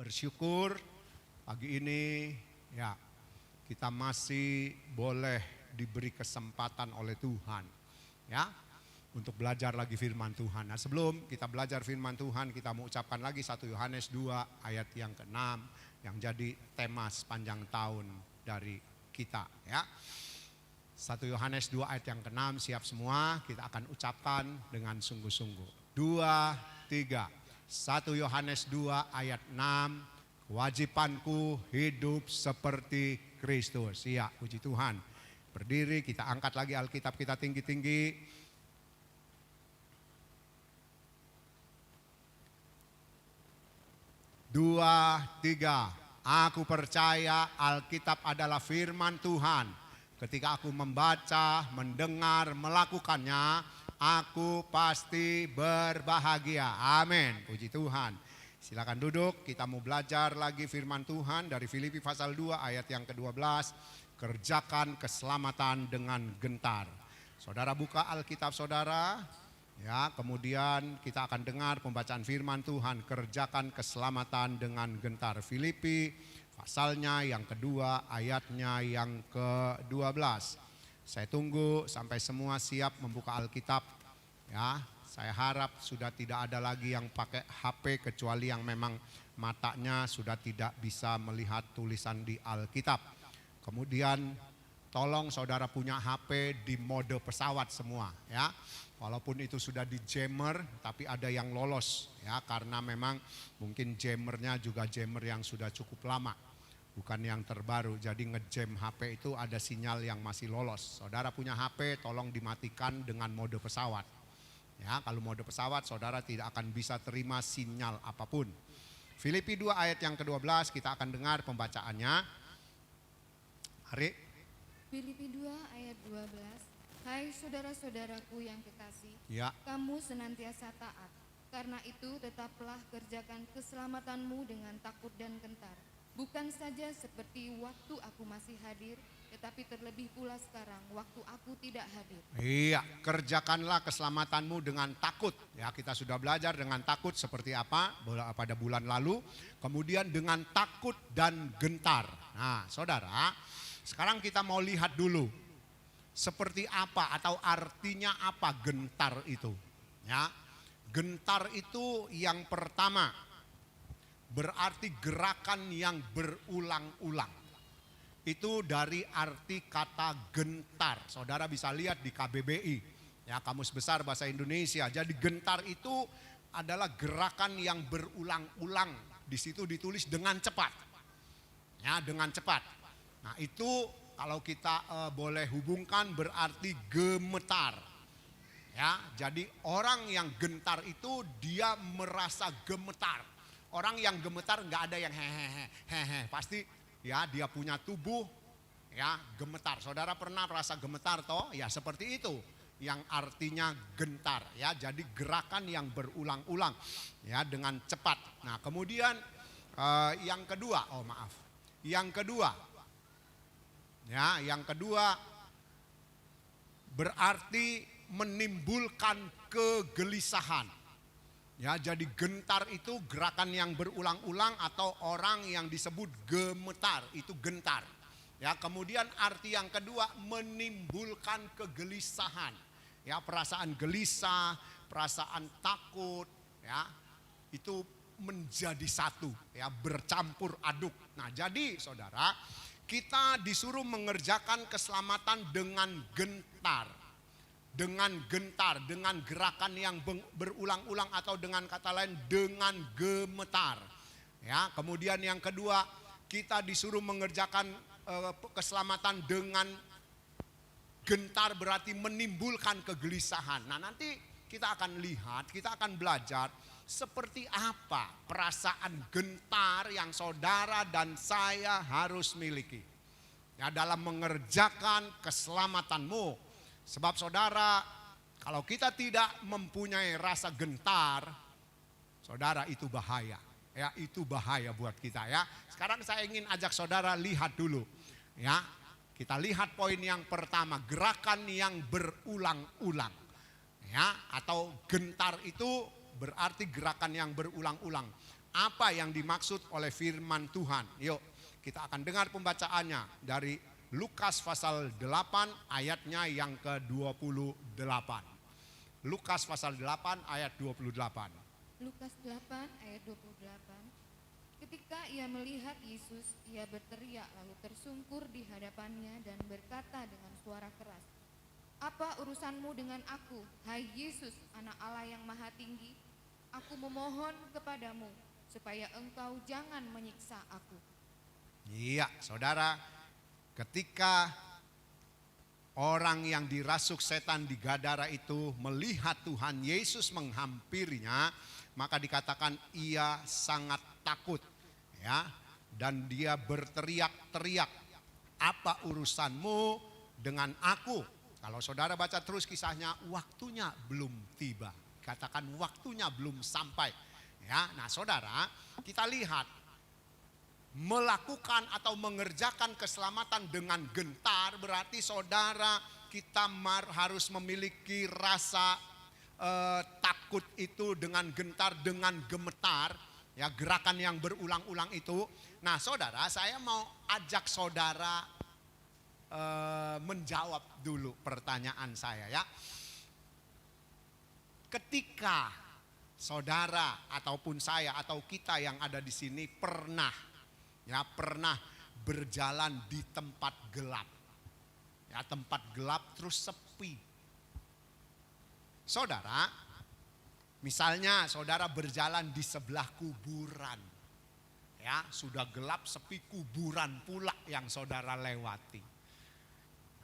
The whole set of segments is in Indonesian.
Bersyukur pagi ini ya kita masih boleh diberi kesempatan oleh Tuhan ya untuk belajar lagi firman Tuhan. Nah, sebelum kita belajar firman Tuhan, kita mau ucapkan lagi 1 Yohanes 2 ayat yang ke-6 yang jadi tema sepanjang tahun dari kita ya. 1 Yohanes 2 ayat yang ke-6, siap semua, kita akan ucapkan dengan sungguh-sungguh. 2, 3. 1 Yohanes 2 ayat 6, kewajibanku hidup seperti Kristus. Iya, puji Tuhan. Berdiri, kita angkat lagi Alkitab kita tinggi-tinggi. Dua, tiga. Aku percaya Alkitab adalah firman Tuhan. Ketika aku membaca, mendengar, melakukannya, aku pasti berbahagia. Amin. Puji Tuhan. Silakan duduk, kita mau belajar lagi firman Tuhan dari Filipi pasal 2 ayat yang ke-12. Kerjakan keselamatan dengan gentar. Saudara buka Alkitab saudara. Ya, kemudian kita akan dengar pembacaan firman Tuhan. Kerjakan keselamatan dengan gentar. Filipi pasalnya yang kedua, ayatnya yang ke-12. Saya tunggu sampai semua siap membuka Alkitab. Ya, saya harap sudah tidak ada lagi yang pakai HP kecuali yang memang matanya sudah tidak bisa melihat tulisan di Alkitab. Kemudian tolong saudara punya HP di mode pesawat semua ya. Walaupun itu sudah di jammer tapi ada yang lolos ya, karena memang mungkin jammernya juga jammer yang sudah cukup lama, bukan yang terbaru. Jadi ngejam HP itu ada sinyal yang masih lolos. Saudara punya HP tolong dimatikan dengan mode pesawat. Ya, kalau mode pesawat saudara tidak akan bisa terima sinyal apapun. Filipi 2 ayat yang ke-12 kita akan dengar pembacaannya. Hari Filipi 2 ayat 12. Hai saudara-saudaraku yang kekasih, ya. kamu senantiasa taat. Karena itu tetaplah kerjakan keselamatanmu dengan takut dan gentar. Bukan saja seperti waktu aku masih hadir, tetapi terlebih pula sekarang waktu aku tidak hadir. Iya, kerjakanlah keselamatanmu dengan takut. Ya, kita sudah belajar dengan takut seperti apa pada bulan lalu. Kemudian dengan takut dan gentar. Nah, saudara, sekarang kita mau lihat dulu seperti apa atau artinya apa gentar itu. Ya, gentar itu yang pertama berarti gerakan yang berulang-ulang. Itu dari arti kata gentar. Saudara bisa lihat di KBBI, ya, Kamus Besar Bahasa Indonesia. Jadi gentar itu adalah gerakan yang berulang-ulang. Di situ ditulis dengan cepat. Ya, dengan cepat. Nah, itu kalau kita boleh hubungkan berarti gemetar. Ya, jadi orang yang gentar itu dia merasa gemetar. Orang yang gemetar nggak ada yang hehehe, pasti ya dia punya tubuh ya gemetar. Saudara pernah merasa gemetar toh? Ya seperti itu yang artinya gentar ya. Jadi gerakan yang berulang-ulang ya dengan cepat. Nah, kemudian yang kedua, yang kedua berarti menimbulkan kegelisahan. Ya, jadi gentar itu gerakan yang berulang-ulang atau orang yang disebut gemetar, itu gentar. Ya, kemudian arti yang kedua menimbulkan kegelisahan. Ya, perasaan gelisah, perasaan takut, ya. Itu menjadi satu, ya, bercampur aduk. Nah, jadi saudara, kita disuruh mengerjakan keselamatan dengan gentar. Dengan gentar, dengan gerakan yang berulang-ulang atau dengan kata lain dengan gemetar. Ya, kemudian yang kedua, kita disuruh mengerjakan keselamatan dengan gentar berarti menimbulkan kegelisahan. Nah, nanti kita akan lihat, kita akan belajar seperti apa perasaan gentar yang saudara dan saya harus miliki. Ya, dalam mengerjakan keselamatanmu. Sebab saudara, kalau kita tidak mempunyai rasa gentar, saudara itu bahaya. Ya, itu bahaya buat kita ya. Sekarang saya ingin ajak saudara lihat dulu. Ya, kita lihat poin yang pertama, gerakan yang berulang-ulang. Ya, atau gentar itu berarti gerakan yang berulang-ulang. apa yang dimaksud oleh firman Tuhan. Yuk kita akan dengar pembacaannya dari Lukas pasal 8 ayatnya yang ke-28. Lukas pasal 8 ayat 28. Lukas 8 ayat 28. Ketika ia melihat Yesus, ia berteriak lalu tersungkur di hadapannya dan berkata dengan suara keras, "Apa urusanmu dengan aku, hai Yesus, Anak Allah yang Maha Tinggi? Aku memohon kepadamu supaya engkau jangan menyiksa aku." Iya, saudara, ketika orang yang dirasuk setan di Gadara itu melihat Tuhan Yesus menghampirinya, maka dikatakan ia sangat takut, ya, dan dia berteriak-teriak, "Apa urusanmu dengan aku?" Kalau saudara baca terus kisahnya, waktunya belum tiba. Katakan waktunya belum sampai. Ya, nah saudara, kita lihat melakukan atau mengerjakan keselamatan dengan gentar berarti saudara kita harus memiliki rasa takut itu dengan gentar, dengan gemetar, ya, gerakan yang berulang-ulang itu. Nah saudara, saya mau ajak saudara menjawab dulu pertanyaan saya, ya. Ketika saudara ataupun saya atau kita yang ada di sini pernah berjalan di tempat gelap, ya, tempat gelap terus sepi. Saudara, misalnya saudara berjalan di sebelah kuburan, ya, sudah gelap sepi, kuburan pula yang saudara lewati.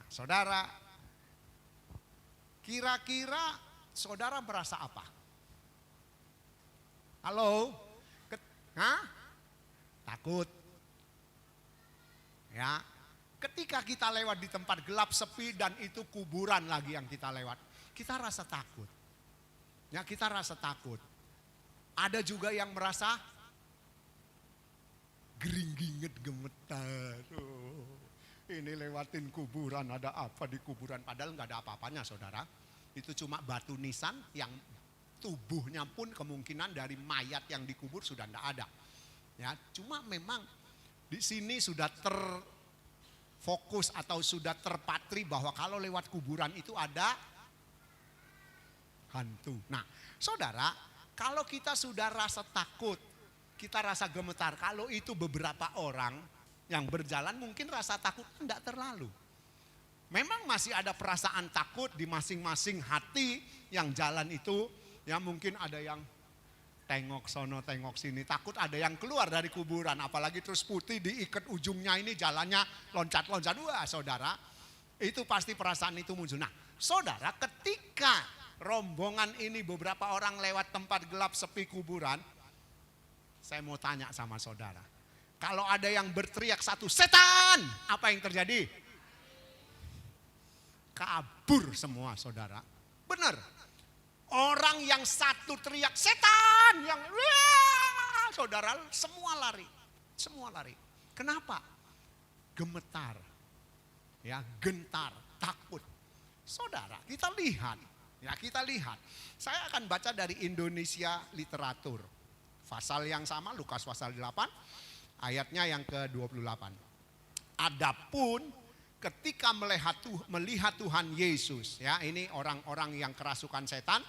Nah, saudara, kira-kira saudara merasa apa? Halo? Takut. Ya, ketika kita lewat di tempat gelap sepi dan itu kuburan lagi yang kita lewat, kita rasa takut. Ya, kita rasa takut. Ada juga yang merasa geringinget gemetar. Oh, ini lewatin kuburan, ada apa di kuburan? Padahal nggak ada apa-apanya, saudara. Itu cuma batu nisan yang tubuhnya pun kemungkinan dari mayat yang dikubur sudah tidak ada. Ya, cuma memang di sini sudah terfokus atau sudah terpatri bahwa kalau lewat kuburan itu ada hantu. Nah, saudara, kalau kita sudah rasa takut, kita rasa gemetar, kalau itu beberapa orang yang berjalan mungkin rasa takut tidak terlalu. Memang masih ada perasaan takut di masing-masing hati yang jalan itu, ya mungkin ada yang tengok sono, tengok sini, takut ada yang keluar dari kuburan, apalagi terus putih diikat ujungnya ini jalannya loncat-loncat. Wah saudara, itu pasti perasaan itu muncul. Nah saudara, ketika rombongan ini beberapa orang lewat tempat gelap sepi kuburan, saya mau tanya sama saudara, kalau ada yang berteriak satu, "Setan!" apa yang terjadi? Kabur semua saudara. Benar. Orang yang satu teriak "Setan!" yang wah, saudara semua lari. Semua lari. Kenapa? Gemetar. Ya, gentar, takut. Saudara, kita lihat. Ya, kita lihat. Saya akan baca dari Indonesia Literatur. Pasal yang sama, Lukas pasal 8, ayatnya yang ke-28. Adapun ketika melihat Tuhan Yesus, ya, ini orang-orang yang kerasukan setan,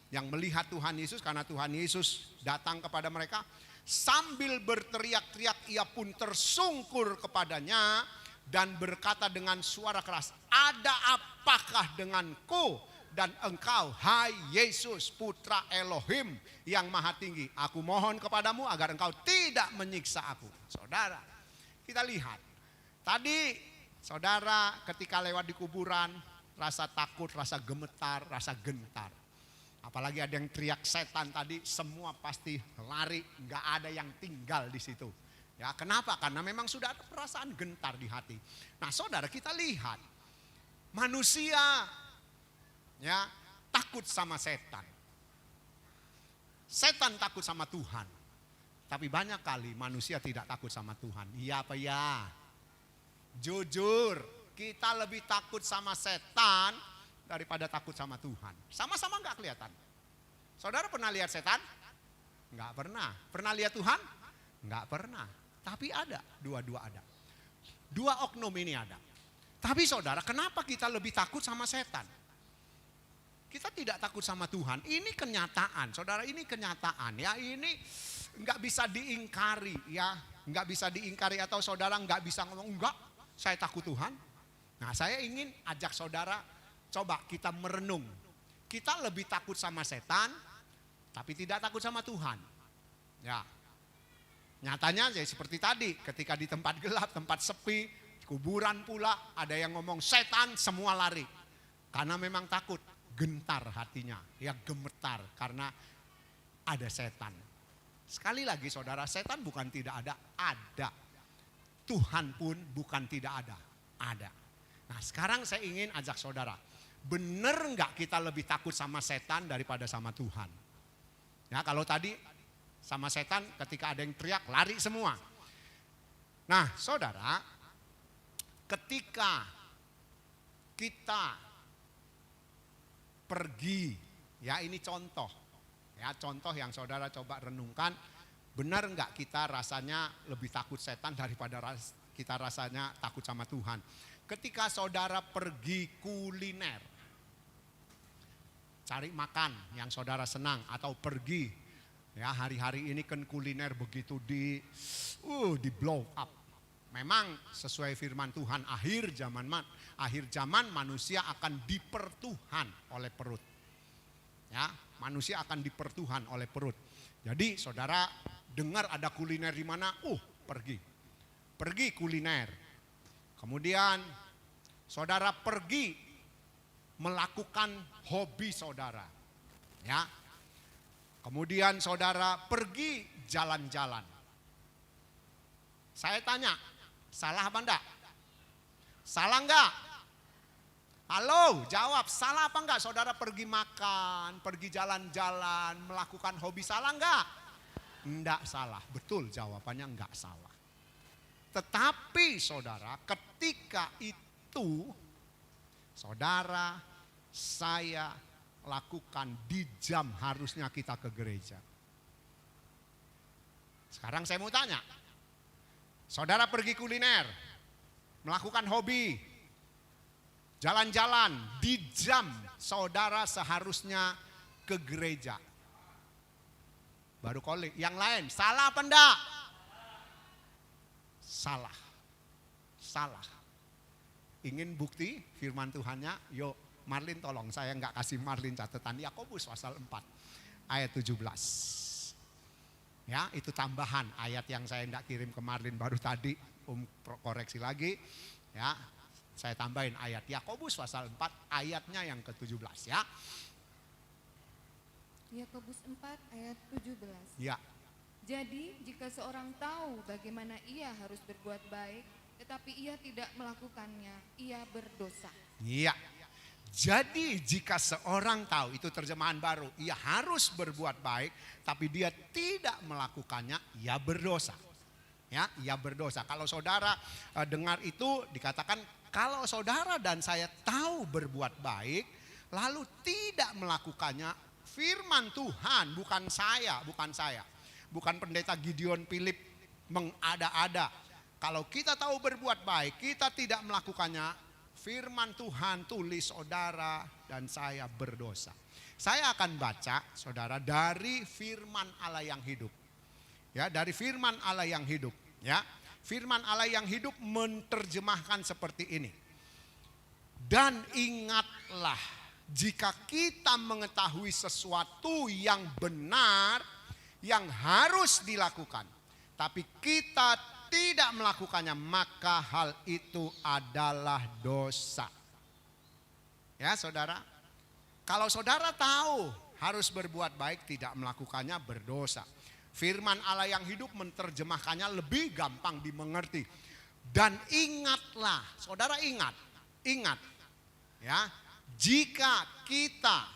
yang melihat Tuhan Yesus karena Tuhan Yesus datang kepada mereka, sambil berteriak-teriak ia pun tersungkur kepadanya dan berkata dengan suara keras, "Ada apakah denganku dan engkau, hai Yesus, putra Elohim yang Maha Tinggi? Aku mohon kepadamu agar engkau tidak menyiksa aku." Saudara, kita lihat tadi saudara ketika lewat di kuburan rasa takut, rasa gemetar, rasa gentar. Apalagi ada yang teriak setan tadi, semua pasti lari, nggak ada yang tinggal di situ. Ya, kenapa? Karena memang sudah ada perasaan gentar di hati. Nah, saudara, kita lihat manusia, ya, takut sama setan. Setan takut sama Tuhan. Tapi banyak kali manusia tidak takut sama Tuhan. Iya apa ya? Jujur, kita lebih takut sama setan daripada takut sama Tuhan. Sama-sama nggak kelihatan. Saudara pernah lihat setan? Enggak pernah. Pernah lihat Tuhan? Enggak pernah. Tapi ada, dua-dua ada. Dua oknum ini ada. Tapi saudara, kenapa kita lebih takut sama setan? Kita tidak takut sama Tuhan. Ini kenyataan, saudara, ini kenyataan ya. Ini enggak bisa diingkari ya. Enggak bisa diingkari atau saudara enggak bisa ngomong, enggak, saya takut Tuhan. Nah, saya ingin ajak saudara, coba kita merenung. Kita lebih takut sama setan, tapi tidak takut sama Tuhan. Ya, nyatanya ya seperti tadi, ketika di tempat gelap, tempat sepi, kuburan pula, ada yang ngomong setan, semua lari. Karena memang takut, gentar hatinya, ya gemetar karena ada setan. Sekali lagi saudara, setan bukan tidak ada, ada. Tuhan pun bukan tidak ada, ada. Nah, sekarang saya ingin ajak saudara, benar enggak kita lebih takut sama setan daripada sama Tuhan? Ya, kalau tadi sama setan ketika ada yang teriak lari semua. Nah, saudara, ketika kita pergi, ya ini contoh. Ya, contoh yang saudara coba renungkan, benar enggak kita rasanya lebih takut setan daripada kita rasanya takut sama Tuhan? Ketika saudara pergi kuliner, cari makan yang saudara senang, atau pergi, ya hari-hari ini kan kuliner begitu di blow up. Memang sesuai firman Tuhan, akhir zaman manusia akan dipertuhan oleh perut. Ya, manusia akan dipertuhan oleh perut. Jadi saudara dengar ada kuliner di mana, pergi kuliner. Kemudian saudara pergi melakukan hobi saudara. Ya. Kemudian saudara pergi jalan-jalan. Saya tanya, salah apa enggak? Salah enggak? Halo, jawab, salah apa enggak saudara pergi makan, pergi jalan-jalan, melakukan hobi, salah enggak? Enggak salah, betul jawabannya enggak salah. Tetapi saudara, ketika itu saudara, saya lakukan di jam harusnya kita ke gereja. Sekarang saya mau tanya, saudara pergi kuliner, melakukan hobi, jalan-jalan di jam saudara seharusnya ke gereja. Baru kali, yang lain salah apa enggak? Salah. Ingin bukti firman Tuhannya? Yuk Marlin tolong, saya enggak kasih Marlin catatan. Yakobus pasal 4 ayat 17. Ya, itu tambahan ayat yang saya enggak kirim ke Marlin baru tadi. Koreksi lagi. Ya, saya tambahin ayat Yakobus pasal 4 ayatnya yang ke-17 ya. Yakobus 4 ayat 17. Ya. Jadi jika seorang tahu bagaimana ia harus berbuat baik, tetapi ia tidak melakukannya, ia berdosa. Iya. Jadi jika seorang tahu, itu terjemahan baru, ia harus berbuat baik, tapi dia tidak melakukannya, ia berdosa. Ya, ia berdosa. Kalau saudara dengar itu dikatakan, kalau saudara dan saya tahu berbuat baik, lalu tidak melakukannya, firman Tuhan, bukan saya. Bukan pendeta Gideon Philip mengada-ada. Kalau kita tahu berbuat baik, kita tidak melakukannya, firman Tuhan tulis saudara dan saya berdosa. Saya akan baca saudara dari firman Allah yang hidup. Ya, dari firman Allah yang hidup, ya. Firman Allah yang hidup menerjemahkan seperti ini. Dan ingatlah, jika kita mengetahui sesuatu yang benar, yang harus dilakukan, tapi kita tidak melakukannya, maka hal itu adalah dosa. Ya saudara, kalau saudara tahu harus berbuat baik, tidak melakukannya, berdosa. Firman Allah yang hidup menerjemahkannya lebih gampang dimengerti. Dan ingatlah, saudara ingat ya, jika kita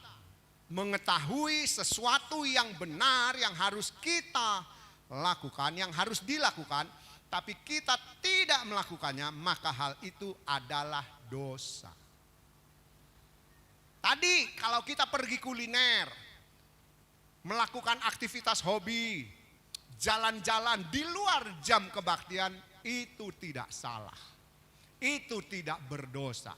mengetahui sesuatu yang benar yang harus kita lakukan, yang harus dilakukan, tapi kita tidak melakukannya, maka hal itu adalah dosa. Tadi kalau kita pergi kuliner, melakukan aktivitas hobi, jalan-jalan di luar jam kebaktian, itu tidak salah. Itu tidak berdosa.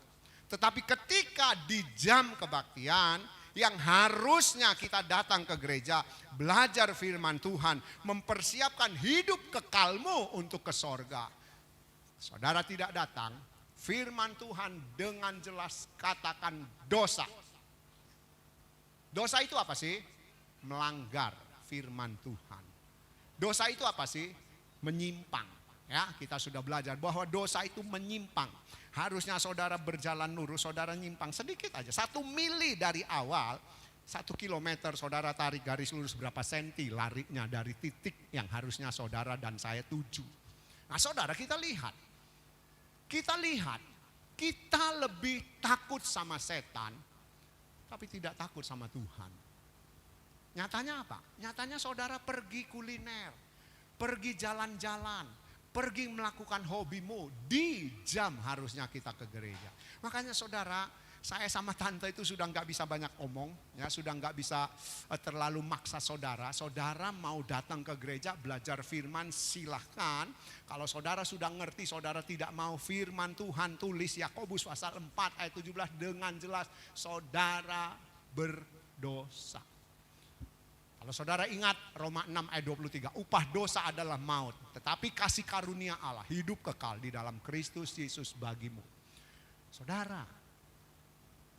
Tetapi ketika di jam kebaktian, yang harusnya kita datang ke gereja, belajar firman Tuhan, mempersiapkan hidup kekalmu untuk ke sorga. Saudara tidak datang, firman Tuhan dengan jelas katakan dosa. Dosa itu apa sih? Melanggar firman Tuhan. Dosa itu apa sih? Menyimpang. Ya, kita sudah belajar bahwa dosa itu menyimpang. Harusnya saudara berjalan lurus, saudara nyimpang sedikit aja. 1 mili dari awal, 1 kilometer saudara tarik garis lurus berapa senti larinya dari titik yang harusnya saudara dan saya tuju. Nah saudara kita lihat, kita lebih takut sama setan, tapi tidak takut sama Tuhan. Nyatanya apa? Nyatanya saudara pergi kuliner, pergi jalan-jalan, pergi melakukan hobimu di jam harusnya kita ke gereja. Makanya saudara, saya sama tante itu sudah nggak bisa banyak omong, ya sudah nggak bisa terlalu maksa saudara. Saudara mau datang ke gereja belajar firman, silahkan. Kalau saudara sudah ngerti, saudara tidak mau firman Tuhan, tulis Yakobus pasal 4 ayat 17 dengan jelas, saudara berdosa. Kalau saudara ingat Roma 6 ayat 23, upah dosa adalah maut. Tetapi kasih karunia Allah hidup kekal di dalam Kristus Yesus bagimu. Saudara,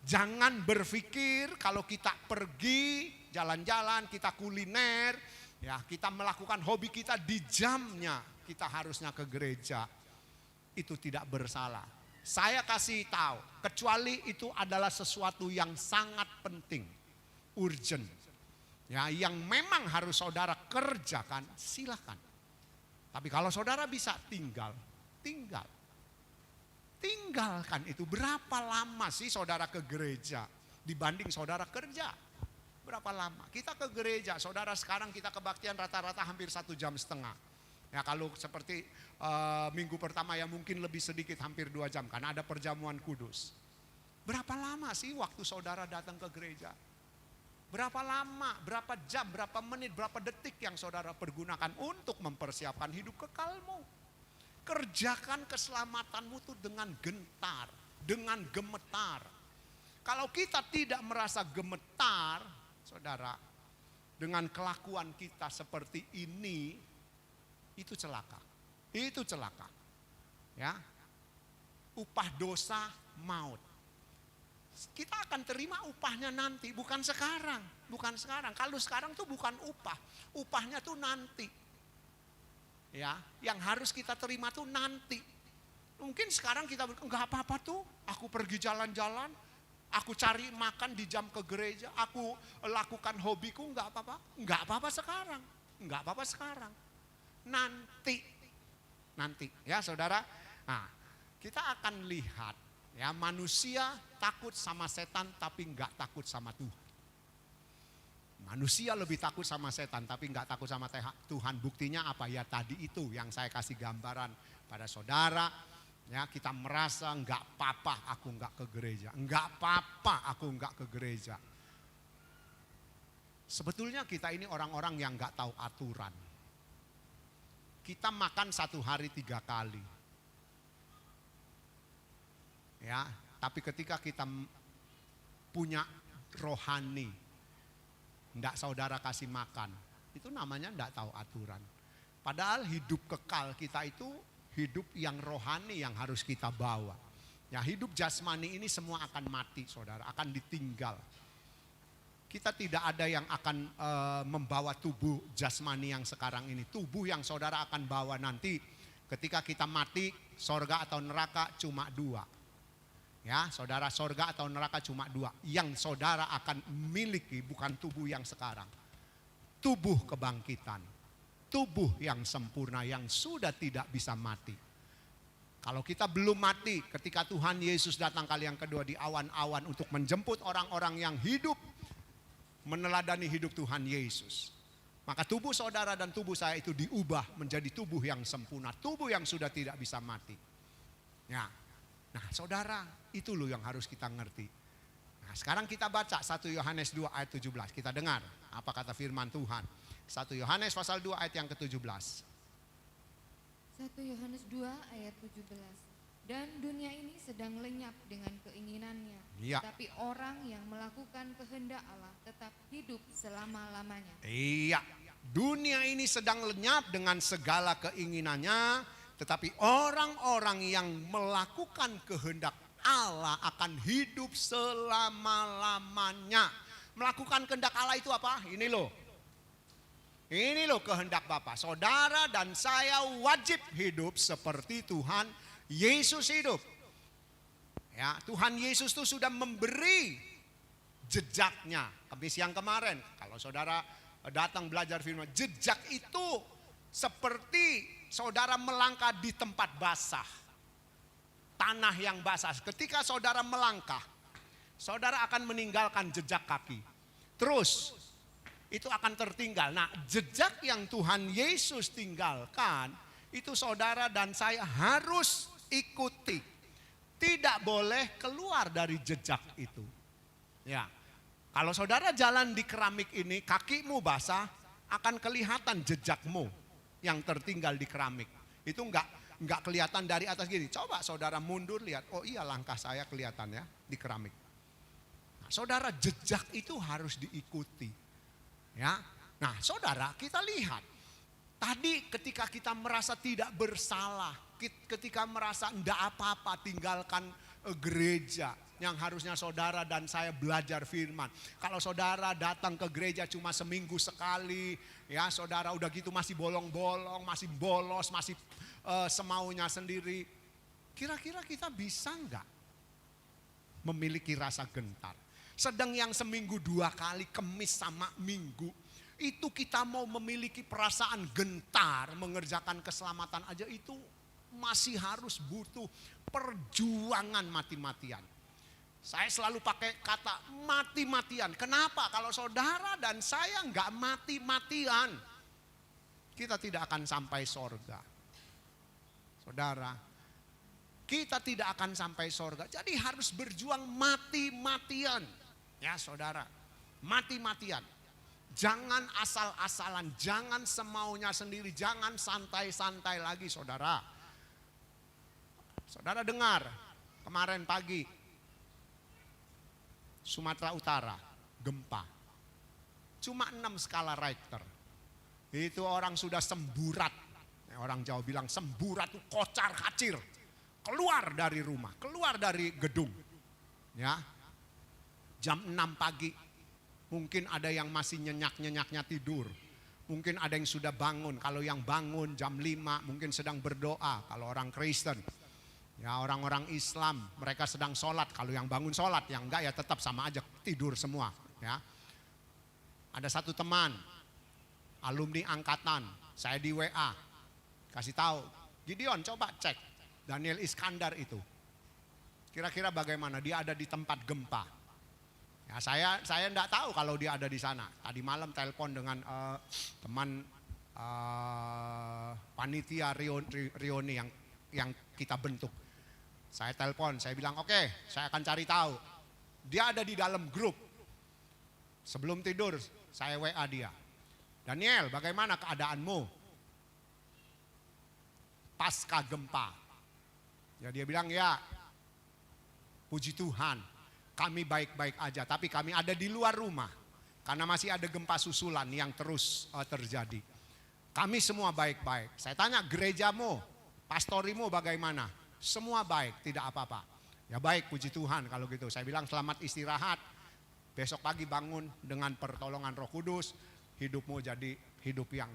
jangan berpikir kalau kita pergi jalan-jalan, kita kuliner, ya kita melakukan hobi kita di jamnya kita harusnya ke gereja. Itu tidak bersalah. Saya kasih tahu, kecuali itu adalah sesuatu yang sangat penting, urgent. Ya, yang memang harus saudara kerjakan, silakan. Tapi kalau saudara bisa tinggalkan itu. Berapa lama sih saudara ke gereja dibanding saudara kerja? Berapa lama? Kita ke gereja, saudara sekarang kita kebaktian rata-rata hampir 1,5 jam. Ya kalau seperti minggu pertama ya mungkin lebih sedikit, hampir 2 jam karena ada perjamuan kudus. Berapa lama sih waktu saudara datang ke gereja? Berapa lama, berapa jam, berapa menit, berapa detik yang saudara pergunakan untuk mempersiapkan hidup kekalmu. Kerjakan keselamatanmu itu dengan gentar, dengan gemetar. Kalau kita tidak merasa gemetar, saudara, dengan kelakuan kita seperti ini, itu celaka. Itu celaka. Ya. Upah dosa maut. Kita akan terima upahnya nanti, bukan sekarang. Bukan sekarang. Kalau sekarang tuh bukan upah. Upahnya tuh nanti. Ya, yang harus kita terima tuh nanti. Mungkin sekarang kita enggak apa-apa tuh, aku pergi jalan-jalan, aku cari makan di jam ke gereja, aku lakukan hobiku, enggak apa-apa. Enggak apa-apa sekarang. Enggak apa-apa sekarang. Nanti. Ya, saudara. Nah, kita akan lihat ya, manusia takut sama setan tapi enggak takut sama Tuhan. Manusia lebih takut sama setan tapi enggak takut sama Tuhan. Buktinya apa? Ya tadi itu yang saya kasih gambaran pada saudara. Ya, kita merasa enggak apa-apa aku enggak ke gereja. Enggak apa-apa aku enggak ke gereja. Sebetulnya kita ini orang-orang yang enggak tahu aturan. Kita makan 1 hari 3 kali. Ya, tapi ketika kita punya rohani, ndak saudara kasih makan, itu namanya ndak tahu aturan. Padahal hidup kekal kita itu hidup yang rohani yang harus kita bawa. Ya, hidup jasmani ini semua akan mati, saudara, akan ditinggal. Kita tidak ada yang akan membawa tubuh jasmani yang sekarang ini. Tubuh yang saudara akan bawa nanti ketika kita mati, sorga atau neraka cuma 2. Ya, saudara, sorga atau neraka cuma 2. Yang saudara akan miliki bukan tubuh yang sekarang. Tubuh kebangkitan. Tubuh yang sempurna yang sudah tidak bisa mati. Kalau kita belum mati ketika Tuhan Yesus datang kali yang kedua di awan-awan untuk menjemput orang-orang yang hidup meneladani hidup Tuhan Yesus. Maka tubuh saudara dan tubuh saya itu diubah menjadi tubuh yang sempurna. Tubuh yang sudah tidak bisa mati. Ya. Nah saudara, itu loh yang harus kita ngerti. Nah, Nah, sekarang kita baca 1 Yohanes 2 ayat 17. Kita dengar apa kata firman Tuhan. 1 Yohanes pasal 2 ayat yang ke-17. 1 Yohanes 2 ayat 17. Dan dunia ini sedang lenyap dengan keinginannya. Iya. Tapi orang yang melakukan kehendak Allah tetap hidup selama-lamanya. Iya, dunia ini sedang lenyap dengan segala keinginannya, tetapi orang-orang yang melakukan kehendak Allah akan hidup selama-lamanya. Melakukan kehendak Allah itu apa? Ini loh. Ini loh kehendak Bapa. Saudara dan saya wajib hidup seperti Tuhan Yesus hidup. Ya, Tuhan Yesus itu sudah memberi jejaknya. Kamis yang kemarin, kalau saudara datang belajar firman, jejak itu seperti saudara melangkah di tempat basah. Tanah yang basah. Ketika saudara melangkah, saudara akan meninggalkan jejak kaki. Terus itu akan tertinggal. Nah, jejak yang Tuhan Yesus tinggalkan, itu saudara dan saya harus ikuti. Tidak boleh keluar dari jejak itu. Ya. Kalau saudara jalan di keramik ini, kakimu basah, akan kelihatan jejakmu yang tertinggal di keramik. Itu enggak kelihatan dari atas gini. Coba saudara mundur lihat, oh iya langkah saya kelihatan ya di keramik. Nah, saudara, jejak itu harus diikuti. Ya. Nah, saudara, kita lihat. Tadi ketika kita merasa tidak bersalah, ketika merasa enggak apa-apa, tinggalkan gereja yang harusnya saudara dan saya belajar firman. Kalau saudara datang ke gereja cuma seminggu sekali, ya saudara udah gitu masih bolong-bolong, masih bolos, masih semaunya sendiri. Kira-kira kita bisa enggak memiliki rasa gentar? Sedang yang seminggu 2 kali, Kemis sama Minggu, itu kita mau memiliki perasaan gentar mengerjakan keselamatan aja, itu masih harus butuh perjuangan mati-matian. Saya selalu pakai kata mati-matian. Kenapa? Kalau saudara dan saya enggak mati-matian, kita tidak akan sampai sorga. Saudara, kita tidak akan sampai sorga. Jadi harus berjuang mati-matian. Ya saudara, mati-matian. Jangan asal-asalan, jangan semaunya sendiri, jangan santai-santai lagi saudara. Saudara dengar, kemarin pagi Sumatera Utara, gempa. Cuma 6 skala Richter. Itu orang sudah semburat. Orang Jawa bilang semburat itu kocar kacir. Keluar dari rumah, keluar dari gedung. Ya. Jam 6 pagi. Mungkin ada yang masih nyenyak-nyenyaknya tidur. Mungkin ada yang sudah bangun. Kalau yang bangun jam 5 mungkin sedang berdoa. Kalau orang Kristen, ya orang-orang Islam mereka sedang sholat. Kalau yang bangun sholat, yang enggak ya tetap sama aja tidur semua. Ya. Ada satu teman, alumni angkatan, saya di WA. Kasih tahu, Gideon coba cek Daniel Iskandar itu. Kira-kira bagaimana, dia ada di tempat gempa. Ya, saya enggak tahu kalau dia ada di sana. Tadi malam telepon dengan teman panitia Rioni yang kita bentuk. Saya telepon, saya bilang oke, saya akan cari tahu. Dia ada di dalam grup. Sebelum tidur saya WA dia. Daniel, bagaimana keadaanmu pasca gempa? Ya dia bilang ya, puji Tuhan, kami baik-baik aja, tapi kami ada di luar rumah. Karena masih ada gempa susulan yang terus terjadi. Kami semua baik-baik. Saya tanya gerejamu, pastorimu bagaimana? Semua baik, tidak apa-apa. Ya baik, puji Tuhan kalau gitu. Saya bilang selamat istirahat. Besok pagi bangun dengan pertolongan Roh Kudus. Hidupmu jadi hidup yang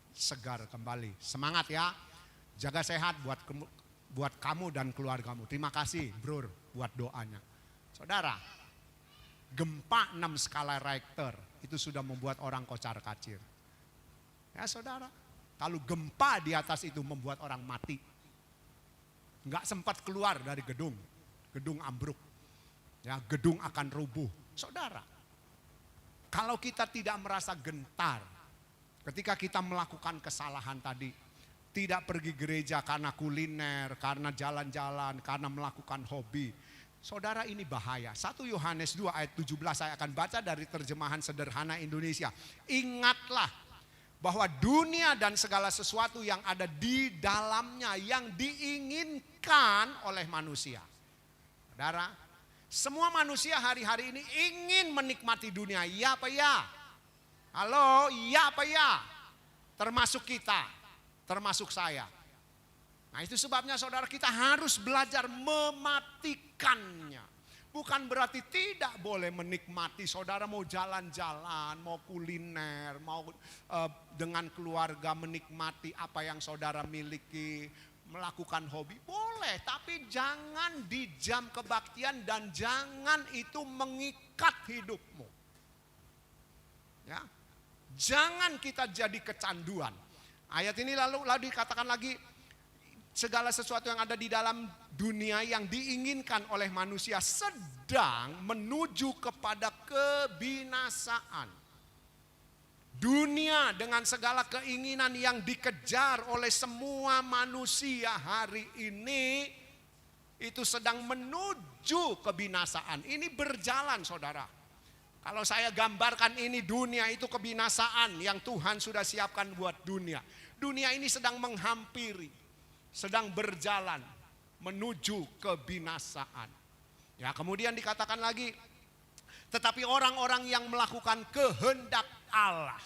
segar kembali. Semangat ya. Jaga sehat buat kamu dan keluargamu. Terima kasih bro buat doanya. Saudara, gempa 6 skala Richter itu sudah membuat orang kocar kacir. Ya saudara, kalau gempa di atas itu membuat orang mati. Enggak sempat keluar dari gedung. Gedung ambruk. Ya, gedung akan rubuh. Saudara, kalau kita tidak merasa gentar ketika kita melakukan kesalahan tadi, tidak pergi gereja karena kuliner, karena jalan-jalan, karena melakukan hobi, Saudara, ini bahaya. 1 Yohanes 2 ayat 17 saya akan baca dari terjemahan sederhana Indonesia. Ingatlah bahwa dunia dan segala sesuatu yang ada di dalamnya yang diinginkan oleh manusia. Saudara, semua manusia hari-hari ini ingin menikmati dunia. Iya apa ya? Halo, iya apa ya? Termasuk kita, termasuk saya. Nah, itu sebabnya saudara, kita harus belajar mematikannya. Bukan berarti tidak boleh menikmati. Saudara mau jalan-jalan, mau kuliner, mau dengan keluarga menikmati apa yang saudara miliki, melakukan hobi, boleh. Tapi jangan di jam kebaktian dan jangan itu mengikat hidupmu. Ya, jangan kita jadi kecanduan. Ayat ini lalu dikatakan lagi, segala sesuatu yang ada di dalam dunia yang diinginkan oleh manusia sedang menuju kepada kebinasaan. Dunia dengan segala keinginan yang dikejar oleh semua manusia hari ini itu sedang menuju kebinasaan. Ini berjalan, saudara. Kalau saya gambarkan ini, dunia itu kebinasaan yang Tuhan sudah siapkan buat dunia. Dunia ini sedang menghampiri, sedang berjalan menuju kebinasaan. Ya, kemudian dikatakan lagi, tetapi orang-orang yang melakukan kehendak Allah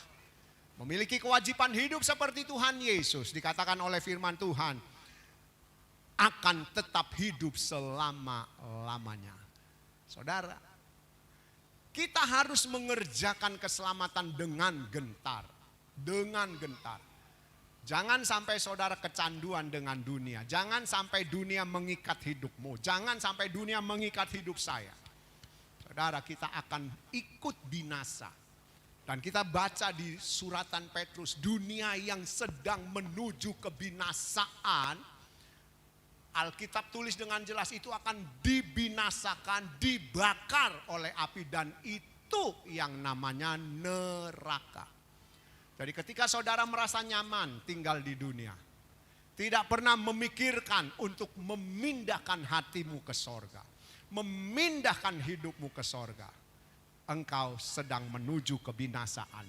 memiliki kewajiban hidup seperti Tuhan Yesus, dikatakan oleh firman Tuhan, akan tetap hidup selama-lamanya. Saudara, kita harus mengerjakan keselamatan dengan gentar. Dengan gentar. Jangan sampai saudara kecanduan dengan dunia. Jangan sampai dunia mengikat hidupmu. Jangan sampai dunia mengikat hidup saya. Saudara, kita akan ikut binasa. Dan kita baca di suratan Petrus, dunia yang sedang menuju kebinasaan, Alkitab tulis dengan jelas itu akan dibinasakan, dibakar oleh api, dan itu yang namanya neraka. Jadi ketika saudara merasa nyaman tinggal di dunia, tidak pernah memikirkan untuk memindahkan hatimu ke sorga, memindahkan hidupmu ke sorga, engkau sedang menuju kebinasaan.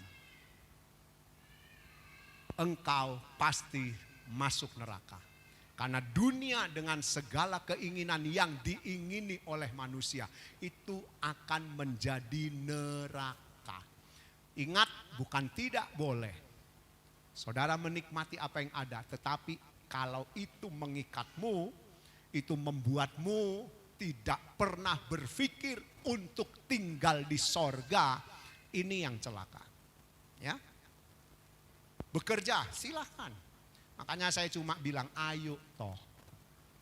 Engkau pasti masuk neraka. Karena dunia dengan segala keinginan yang diingini oleh manusia itu akan menjadi neraka. Ingat, bukan tidak boleh saudara menikmati apa yang ada, tetapi kalau itu mengikatmu, itu membuatmu tidak pernah berpikir untuk tinggal di sorga, ini yang celaka. Ya, bekerja silahkan. Makanya saya cuma bilang, ayo toh,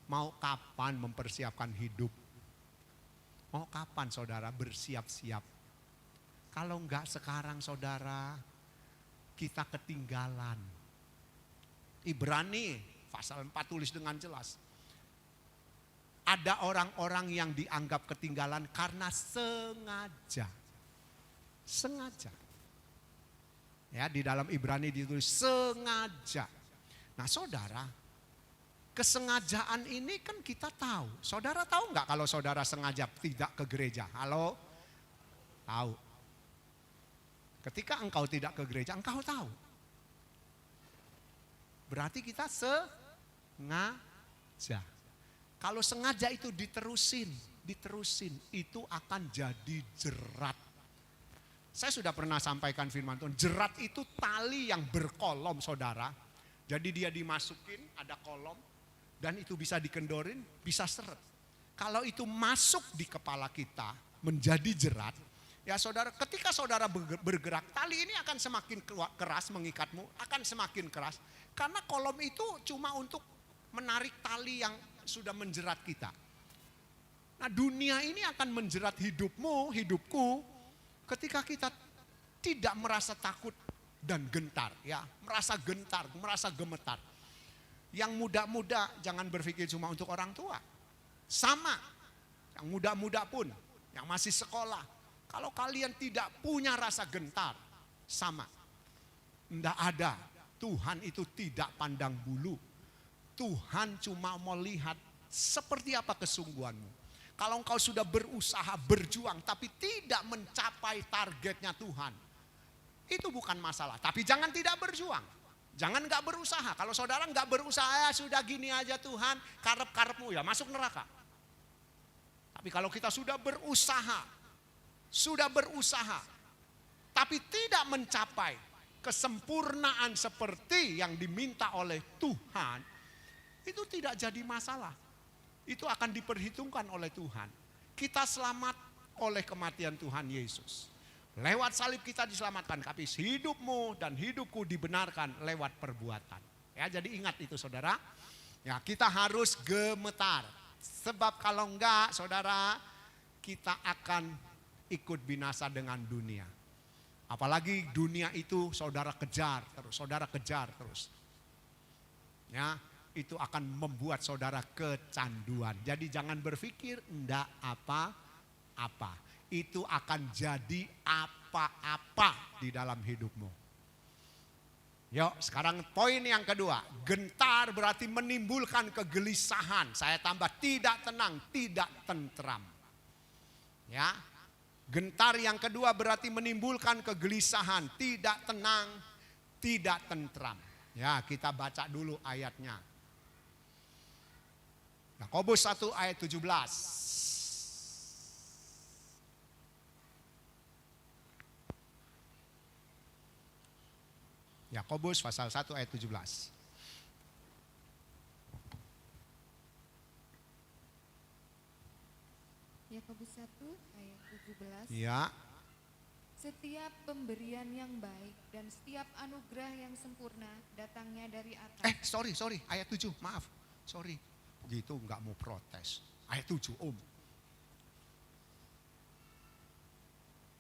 mau kapan mempersiapkan hidup? Mau kapan saudara bersiap-siap? Kalau enggak sekarang saudara, kita ketinggalan. Ibrani pasal 4 tulis dengan jelas. Ada orang-orang yang dianggap ketinggalan karena sengaja. Sengaja. Ya, di dalam Ibrani ditulis sengaja. Nah saudara, kesengajaan ini kan kita tahu. Saudara tahu enggak kalau saudara sengaja tidak ke gereja? Halo? Tahu. Ketika engkau tidak ke gereja, engkau tahu. Berarti kita sengaja. Kalau sengaja itu diterusin, itu akan jadi jerat. Saya sudah pernah sampaikan firman Tuhan, jerat itu tali yang berkolom saudara. Jadi dia dimasukin, ada kolom, dan itu bisa dikendorin, bisa seret. Kalau itu masuk di kepala kita, menjadi jerat, ya saudara, ketika saudara bergerak, tali ini akan semakin keras mengikatmu, akan semakin keras. Karena kolom itu cuma untuk menarik tali yang sudah menjerat kita. Nah dunia ini akan menjerat hidupmu, hidupku, ketika kita tidak merasa takut dan gentar. Ya, merasa gentar, merasa gemetar. Yang muda-muda jangan berpikir cuma untuk orang tua. Sama, yang muda-muda pun, yang masih sekolah. Kalau kalian tidak punya rasa gentar, sama. Tidak ada. Tuhan itu tidak pandang bulu. Tuhan cuma mau lihat seperti apa kesungguhanmu. Kalau engkau sudah berusaha, berjuang, tapi tidak mencapai targetnya Tuhan, itu bukan masalah. Tapi jangan tidak berjuang. Jangan nggak berusaha. Kalau saudara nggak berusaha, ya sudah gini aja Tuhan, karep-karepmu ya masuk neraka. Tapi kalau kita sudah berusaha, tapi tidak mencapai kesempurnaan seperti yang diminta oleh Tuhan, itu tidak jadi masalah. Itu akan diperhitungkan oleh Tuhan. Kita selamat oleh kematian Tuhan Yesus. Lewat salib kita diselamatkan, tapi hidupmu dan hidupku dibenarkan lewat perbuatan. Ya, jadi ingat itu saudara. Ya, kita harus gemetar. Sebab kalau enggak saudara, kita akan ikut binasa dengan dunia. Apalagi dunia itu saudara kejar terus. Ya, itu akan membuat saudara kecanduan. Jadi jangan berpikir enggak apa-apa. Itu akan jadi apa-apa di dalam hidupmu. Yuk, sekarang poin yang kedua. Gentar berarti menimbulkan kegelisahan. Saya tambah tidak tenang, tidak tentram. Ya. Gentar yang kedua berarti menimbulkan kegelisahan, tidak tenang, tidak tentram. Ya, kita baca dulu ayatnya. Yakobus 1 ayat 17. Yakobus pasal 1 ayat 17. Yakobus 1 ayat 17. Ya. Setiap pemberian yang baik dan setiap anugerah yang sempurna datangnya dari atas. Sorry, ayat 7, maaf. Sorry, gitu nggak mau protes. Ayat 7, Om.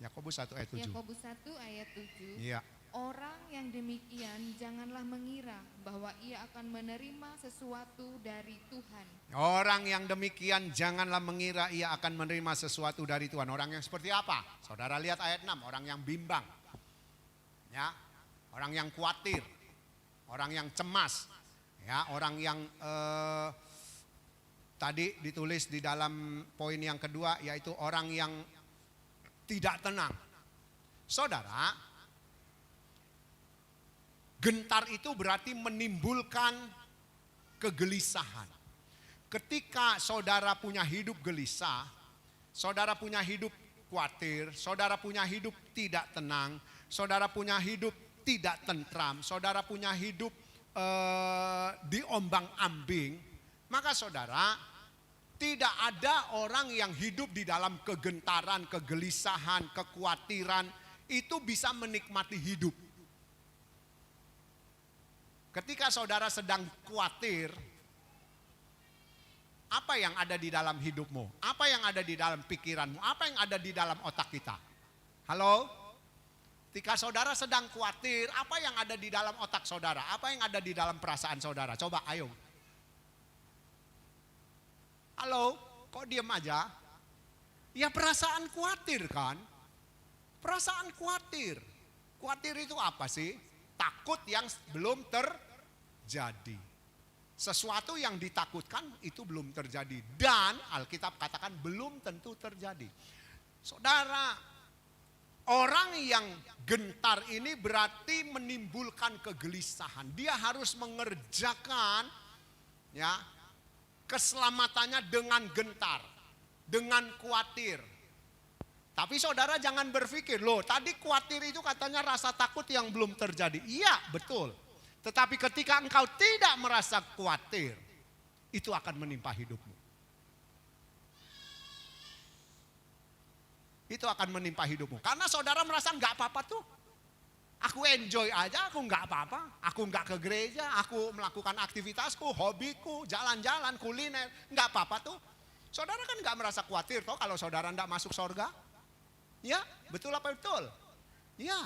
Yakobus 1 ayat 7. Yakobus 1 ayat 7. Iya. Orang yang demikian janganlah mengira bahwa ia akan menerima sesuatu dari Tuhan. Orang yang demikian janganlah mengira ia akan menerima sesuatu dari Tuhan. Orang yang seperti apa? Saudara lihat ayat 6, orang yang bimbang. Ya, orang yang khawatir, orang yang cemas, ya, orang yang tadi ditulis di dalam poin yang kedua, yaitu orang yang tidak tenang. Saudara, gentar itu berarti menimbulkan kegelisahan. Ketika saudara punya hidup gelisah, saudara punya hidup khawatir, saudara punya hidup tidak tenang, saudara punya hidup tidak tentram, saudara punya hidup diombang-ambing, maka saudara, tidak ada orang yang hidup di dalam kegentaran, kegelisahan, kekhawatiran, itu bisa menikmati hidup. Ketika saudara sedang khawatir, apa yang ada di dalam hidupmu? Apa yang ada di dalam pikiranmu? Apa yang ada di dalam otak kita? Halo? Ketika saudara sedang khawatir, apa yang ada di dalam otak saudara? Apa yang ada di dalam perasaan saudara? Coba ayo. Halo? Kok diem aja? Ya perasaan khawatir kan? Perasaan khawatir. Khawatir itu apa sih? Takut yang belum terjadi. Sesuatu yang ditakutkan itu belum terjadi. Dan Alkitab katakan belum tentu terjadi. Saudara, orang yang gentar ini berarti menimbulkan kegelisahan. Dia harus mengerjakan ya keselamatannya dengan gentar, dengan khawatir. Tapi saudara jangan berpikir, loh tadi khawatir itu katanya rasa takut yang belum terjadi. Iya betul. Tetapi ketika engkau tidak merasa khawatir, itu akan menimpa hidupmu. Itu akan menimpa hidupmu. Karena saudara merasa enggak apa-apa tuh. Aku enjoy aja, aku enggak apa-apa. Aku enggak ke gereja, aku melakukan aktivitasku, hobiku, jalan-jalan, kuliner. Enggak apa-apa tuh. Saudara kan enggak merasa khawatir toh kalau saudara enggak masuk surga. Ya, betul apa betul? Ya,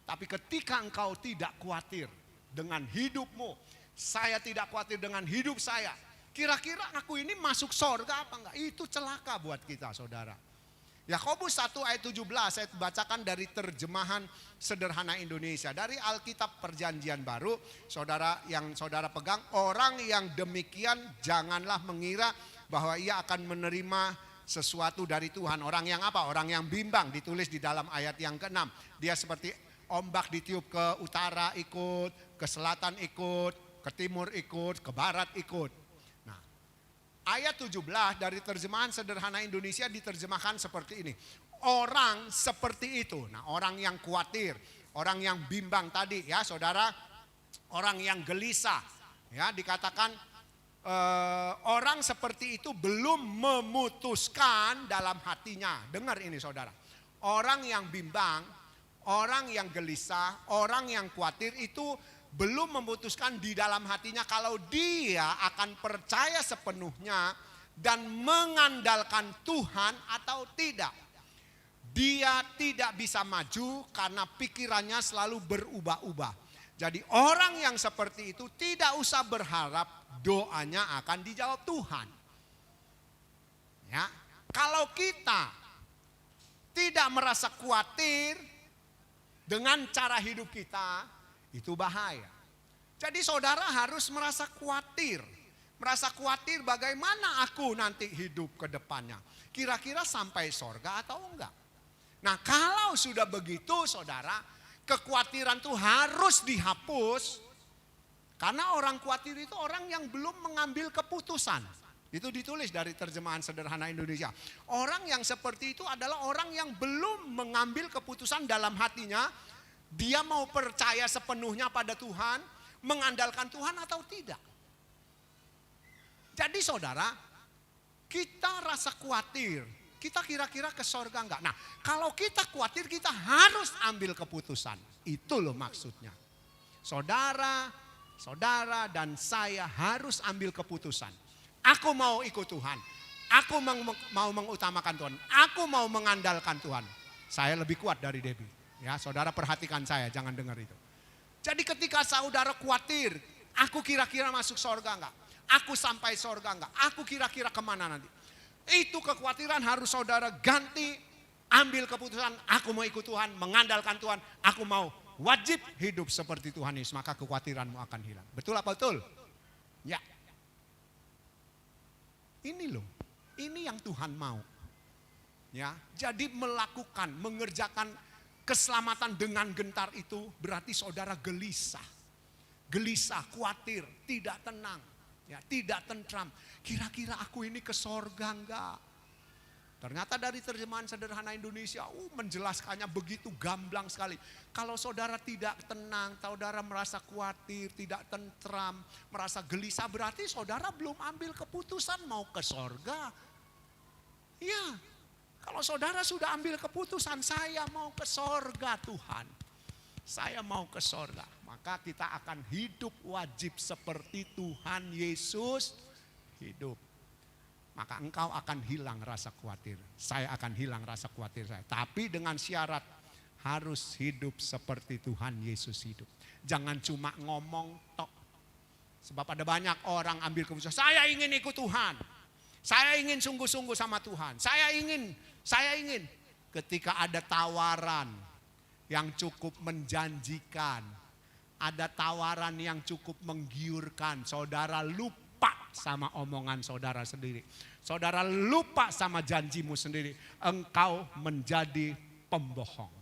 tapi ketika engkau tidak khawatir dengan hidupmu, saya tidak khawatir dengan hidup saya. Kira-kira aku ini masuk surga apa enggak? Itu celaka buat kita saudara. Yakobus 1 ayat 17 saya bacakan dari terjemahan sederhana Indonesia. Dari Alkitab Perjanjian Baru, saudara yang saudara pegang, orang yang demikian janganlah mengira bahwa ia akan menerima sesuatu dari Tuhan. Orang yang apa? Orang yang bimbang, ditulis di dalam ayat yang ke-6. Dia seperti ombak ditiup ke utara ikut, ke selatan ikut, ke timur ikut, ke barat ikut. Nah, ayat 17 dari terjemahan sederhana Indonesia diterjemahkan seperti ini. Orang seperti itu. Nah, orang yang khawatir, orang yang bimbang tadi ya saudara, orang yang gelisah. Ya, dikatakan orang seperti itu belum memutuskan dalam hatinya. Dengar ini saudara. Orang yang bimbang, orang yang gelisah, orang yang khawatir itu belum memutuskan di dalam hatinya kalau dia akan percaya sepenuhnya dan mengandalkan Tuhan atau tidak. Dia tidak bisa maju karena pikirannya selalu berubah-ubah. Jadi orang yang seperti itu tidak usah berharap doanya akan dijawab Tuhan. Ya, kalau kita tidak merasa khawatir dengan cara hidup kita, itu bahaya. Jadi saudara harus merasa khawatir. Merasa khawatir bagaimana aku nanti hidup ke depannya. Kira-kira sampai sorga atau enggak. Nah kalau sudah begitu saudara, kekhawatiran itu harus dihapus. Karena orang khawatir itu orang yang belum mengambil keputusan. Itu ditulis dari terjemahan sederhana Indonesia. Orang yang seperti itu adalah orang yang belum mengambil keputusan dalam hatinya. Dia mau percaya sepenuhnya pada Tuhan, mengandalkan Tuhan atau tidak. Jadi saudara, kita rasa khawatir. Kita kira-kira ke sorga enggak? Nah, kalau kita khawatir kita harus ambil keputusan. Itu loh maksudnya. Saudara dan saya harus ambil keputusan. Aku mau ikut Tuhan. Aku mau mengutamakan Tuhan. Aku mau mengandalkan Tuhan. Saya lebih kuat dari Debbie. Ya, saudara perhatikan saya, jangan dengar itu. Jadi ketika saudara khawatir, aku kira-kira masuk sorga enggak? Aku sampai sorga enggak? Aku kira-kira kemana nanti? Itu kekhawatiran harus saudara ganti, ambil keputusan, aku mau ikut Tuhan, mengandalkan Tuhan, aku mau wajib hidup seperti Tuhan Yesus, maka kekhawatiranmu akan hilang. Betul apa betul? Ya. Ini loh, ini yang Tuhan mau. Ya, jadi melakukan, mengerjakan keselamatan dengan gentar itu berarti saudara gelisah. Gelisah, khawatir, tidak tenang. Ya, tidak tentram. Kira-kira aku ini ke sorga enggak? Ternyata dari terjemahan sederhana Indonesia, menjelaskannya begitu gamblang sekali. Kalau saudara tidak tenang, saudara merasa khawatir, tidak tentram, merasa gelisah, berarti saudara belum ambil keputusan mau ke sorga. Ya, kalau saudara sudah ambil keputusan, saya mau ke sorga Tuhan. Saya mau ke sorga. Maka kita akan hidup wajib seperti Tuhan Yesus hidup. Maka engkau akan hilang rasa khawatir. Saya akan hilang rasa khawatir saya. Tapi dengan syarat harus hidup seperti Tuhan Yesus hidup. Jangan cuma ngomong tok. Sebab ada banyak orang ambil keputusan. Saya ingin ikut Tuhan. Saya ingin sungguh-sungguh sama Tuhan. Saya ingin. Ketika ada tawaran yang cukup menjanjikan, ada tawaran yang cukup menggiurkan, saudara lupa sama omongan saudara sendiri. Saudara lupa sama janjimu sendiri, engkau menjadi pembohong.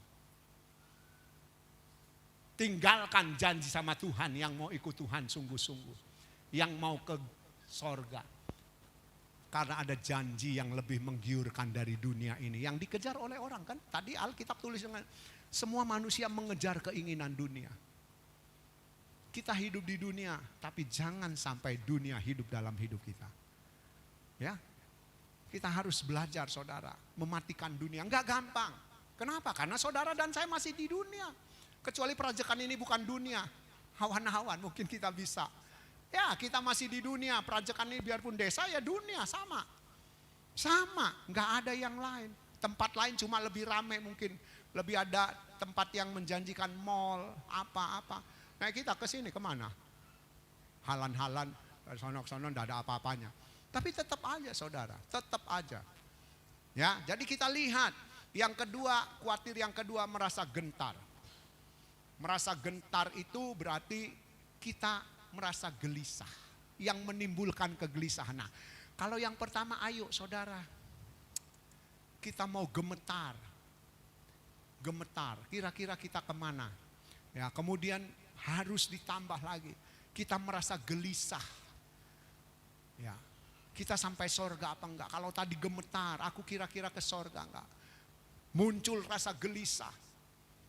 Tinggalkan janji sama Tuhan yang mau ikut Tuhan sungguh-sungguh, yang mau ke sorga. Karena ada janji yang lebih menggiurkan dari dunia ini, yang dikejar oleh orang kan. Tadi Alkitab tulis dengan semua manusia mengejar keinginan dunia. Kita hidup di dunia, tapi jangan sampai dunia hidup dalam hidup kita. Ya, kita harus belajar saudara, mematikan dunia. Enggak gampang. Kenapa? Karena saudara dan saya masih di dunia. Kecuali perajakan ini bukan dunia, hawan-hawan mungkin kita bisa. Ya, kita masih di dunia, perajakan ini biarpun desa ya dunia sama. Sama, enggak ada yang lain. Tempat lain cuma lebih ramai mungkin. Lebih ada tempat yang menjanjikan mall, apa-apa. Nah kita ke sini kemana? Halan-halan, sono-sono enggak ada apa-apanya. Tapi tetap aja saudara, tetap aja. Ya, jadi kita lihat. Yang kedua, khawatir yang kedua merasa gentar. Merasa gentar itu berarti kita merasa gelisah. Yang menimbulkan kegelisahan. Nah, kalau yang pertama ayo saudara. kita mau gemetar. Gemetar, kira-kira kita kemana? Ya, kemudian harus ditambah lagi, kita merasa gelisah. Ya, kita sampai sorga apa enggak? Kalau tadi gemetar, aku kira-kira ke sorga enggak? Muncul rasa gelisah.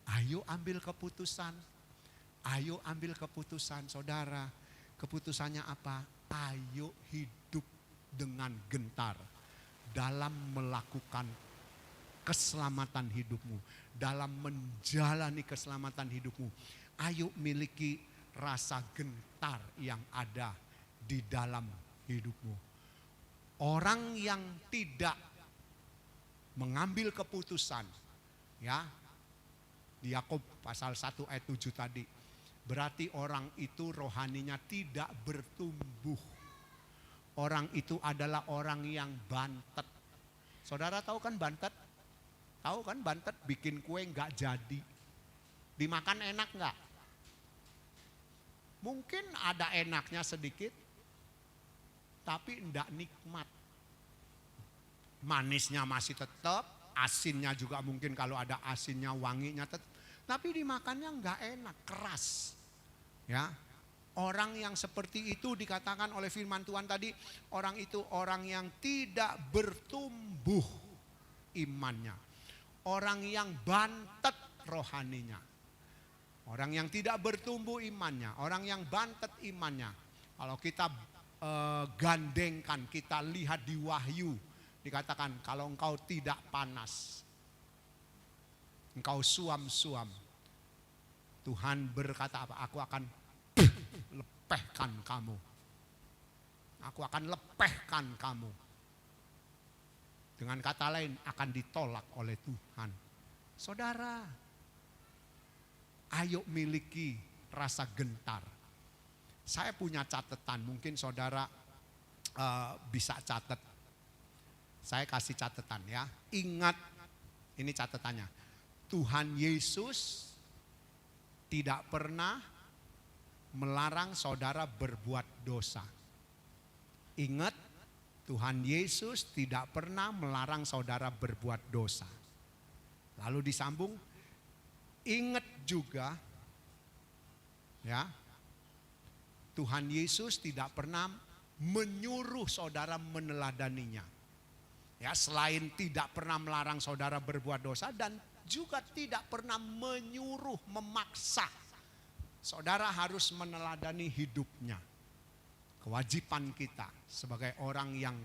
Ayo ambil keputusan. Ayo ambil keputusan, saudara. Keputusannya apa? Ayo hidup dengan gentar dalam melakukan keselamatan hidupmu, dalam menjalani keselamatan hidupmu. Ayo miliki rasa gentar yang ada di dalam hidupmu. Orang yang tidak mengambil keputusan, ya, di Yakub pasal 1 ayat 7 tadi, berarti orang itu rohaninya tidak bertumbuh. Orang itu adalah orang yang bantet. Saudara tahu kan bantet? Tahu kan bantet bikin kue nggak jadi. Dimakan enak nggak? Mungkin ada enaknya sedikit, tapi enggak nikmat. Manisnya masih tetap, asinnya juga mungkin kalau ada asinnya, wanginya tetap. Tapi dimakannya enggak enak, keras. Ya, orang yang seperti itu dikatakan oleh firman Tuhan tadi, orang itu orang yang tidak bertumbuh imannya. Orang yang bantet rohaninya. Orang yang tidak bertumbuh imannya, orang yang bantet imannya. Kalau kita gandengkan, kita lihat di Wahyu, dikatakan kalau engkau tidak panas, engkau suam-suam, Tuhan berkata apa? Aku akan lepehkan kamu. Aku akan lepehkan kamu. Dengan kata lain, akan ditolak oleh Tuhan. Saudara, ayo miliki rasa gentar. Saya punya catatan, mungkin saudara bisa catat. Saya kasih catatan ya. Ingat, ini catatannya. Tuhan Yesus tidak pernah melarang saudara berbuat dosa. Ingat, Tuhan Yesus tidak pernah melarang saudara berbuat dosa. Lalu disambung, ingat juga ya, Tuhan Yesus tidak pernah menyuruh saudara meneladaninya. Ya, selain tidak pernah melarang saudara berbuat dosa dan juga tidak pernah menyuruh, memaksa saudara harus meneladani hidupnya. Kewajiban kita sebagai orang yang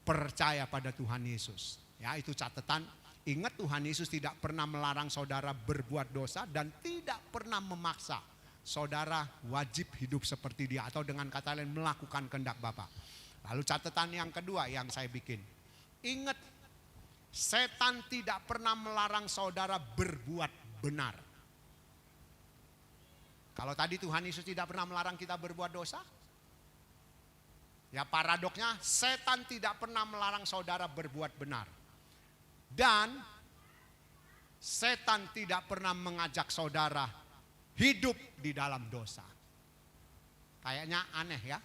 percaya pada Tuhan Yesus. Ya, itu catatan. Ingat, Tuhan Yesus tidak pernah melarang saudara berbuat dosa dan tidak pernah memaksa saudara wajib hidup seperti dia atau dengan kata lain melakukan kehendak Bapa. Lalu catatan yang kedua yang saya bikin. Ingat, setan tidak pernah melarang saudara berbuat benar. Kalau tadi Tuhan Yesus tidak pernah melarang kita berbuat dosa, ya paradoksnya setan tidak pernah melarang saudara berbuat benar. Dan setan tidak pernah mengajak saudara hidup di dalam dosa. Kayaknya aneh ya.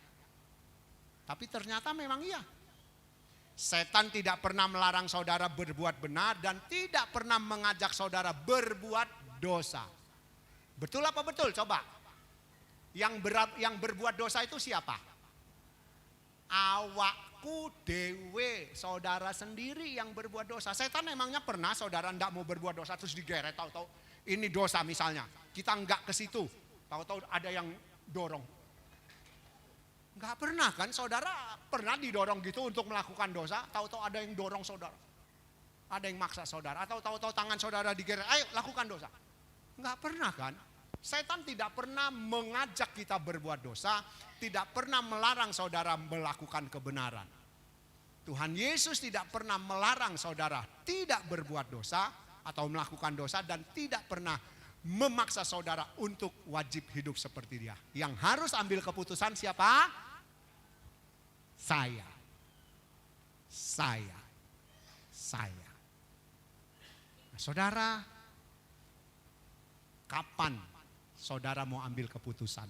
Tapi ternyata memang iya. Setan tidak pernah melarang saudara berbuat benar dan tidak pernah mengajak saudara berbuat dosa. Betul apa betul? Coba. Yang berbuat dosa itu siapa? Awakku dewe, saudara sendiri yang berbuat dosa. Setan emangnya pernah saudara enggak mau berbuat dosa terus digeret, tahu-tahu ini dosa misalnya. Kita enggak ke situ, tahu-tahu ada yang dorong. Enggak pernah kan, saudara pernah didorong gitu untuk melakukan dosa, tahu-tahu ada yang dorong saudara. Ada yang maksa saudara, atau tahu-tahu tangan saudara digeret, ayo lakukan dosa. Enggak pernah kan? Setan tidak pernah mengajak kita berbuat dosa, tidak pernah melarang saudara melakukan kebenaran. Tuhan Yesus tidak pernah melarang saudara tidak berbuat dosa atau melakukan dosa dan tidak pernah memaksa saudara untuk wajib hidup seperti dia. Yang harus ambil keputusan siapa? Saya. Nah, saudara, kapan saudara mau ambil keputusan?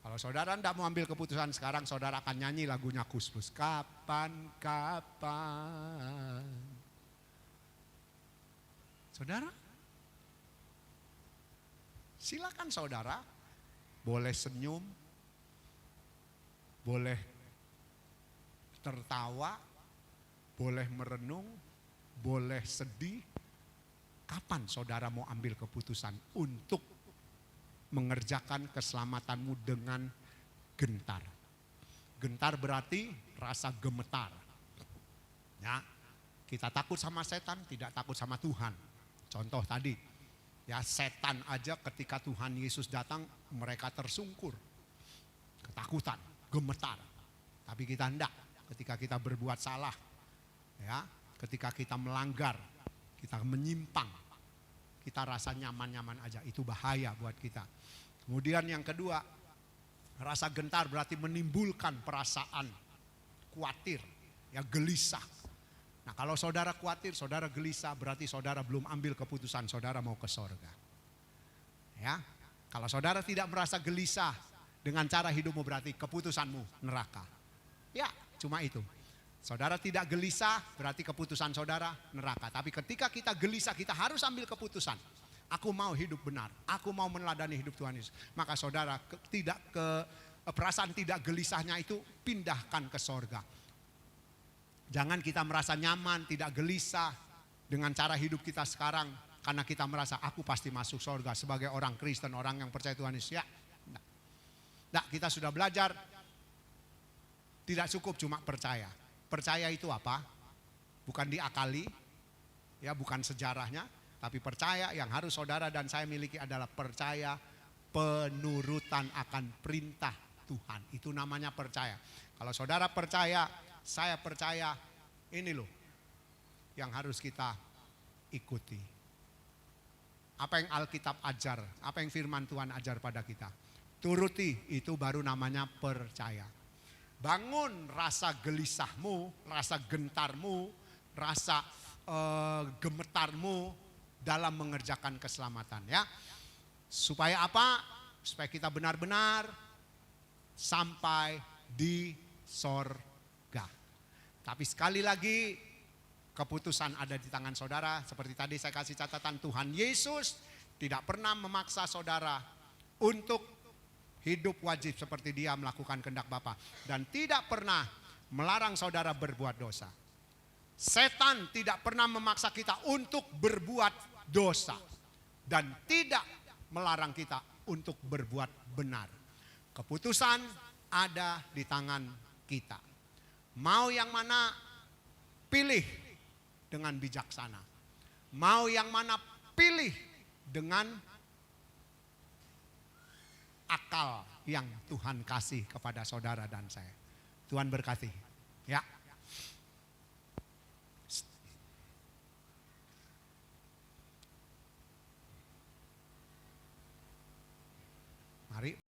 Kalau Kalau saudara tidak mau ambil keputusan sekarang, saudara akan nyanyi lagunya Kus-Plus. Kapan. Saudara, silakan saudara, boleh senyum, boleh tertawa, boleh merenung, boleh sedih. Kapan saudara mau ambil keputusan untuk mengerjakan keselamatanmu dengan gentar? Gentar berarti rasa gemetar. Ya, kita takut sama setan, tidak takut sama Tuhan. Contoh tadi, ya setan aja ketika Tuhan Yesus datang mereka tersungkur, ketakutan, gemetar. Tapi kita hendak ketika kita berbuat salah, ya, ketika kita melanggar, kita menyimpang, kita rasa nyaman-nyaman aja, itu bahaya buat kita. Kemudian yang kedua, rasa gentar berarti menimbulkan perasaan khawatir, ya gelisah. Nah kalau saudara khawatir, saudara gelisah, berarti saudara belum ambil keputusan saudara mau ke sorga. Ya, kalau saudara tidak merasa gelisah dengan cara hidupmu, berarti keputusanmu neraka. Ya, cuma itu. Saudara tidak gelisah, berarti keputusan saudara neraka. Tapi ketika kita gelisah, kita harus ambil keputusan. Aku mau hidup benar, aku mau meneladani hidup Tuhan Yesus. Maka saudara perasaan tidak gelisahnya itu pindahkan ke sorga. Jangan kita merasa nyaman, tidak gelisah dengan cara hidup kita sekarang. Karena kita merasa aku pasti masuk sorga sebagai orang Kristen, orang yang percaya Tuhan Yesus. Ya, nah, kita sudah belajar, tidak cukup cuma percaya. Percaya itu apa? Bukan diakali, ya bukan sejarahnya, tapi percaya yang harus saudara dan saya miliki adalah percaya penurutan akan perintah Tuhan. Itu namanya percaya. Kalau saudara percaya, saya percaya, ini loh yang harus kita ikuti. Apa yang Alkitab ajar, apa yang firman Tuhan ajar pada kita. Turuti, itu baru namanya percaya. Bangun rasa gelisahmu, rasa gentarmu, rasa gemetarmu dalam mengerjakan keselamatan, ya. Supaya apa? Supaya kita benar-benar sampai di sorga. Tapi sekali lagi keputusan ada di tangan saudara. Seperti tadi saya kasih catatan, Tuhan Yesus tidak pernah memaksa saudara untuk hidup wajib seperti dia melakukan kehendak Bapa. Dan tidak pernah melarang saudara berbuat dosa. Setan tidak pernah memaksa kita untuk berbuat dosa. Dan tidak melarang kita untuk berbuat benar. Keputusan ada di tangan kita. Mau yang mana, pilih dengan bijaksana. Mau yang mana, pilih dengan akal yang Tuhan kasih kepada saudara dan saya. Tuhan berkati. Ya.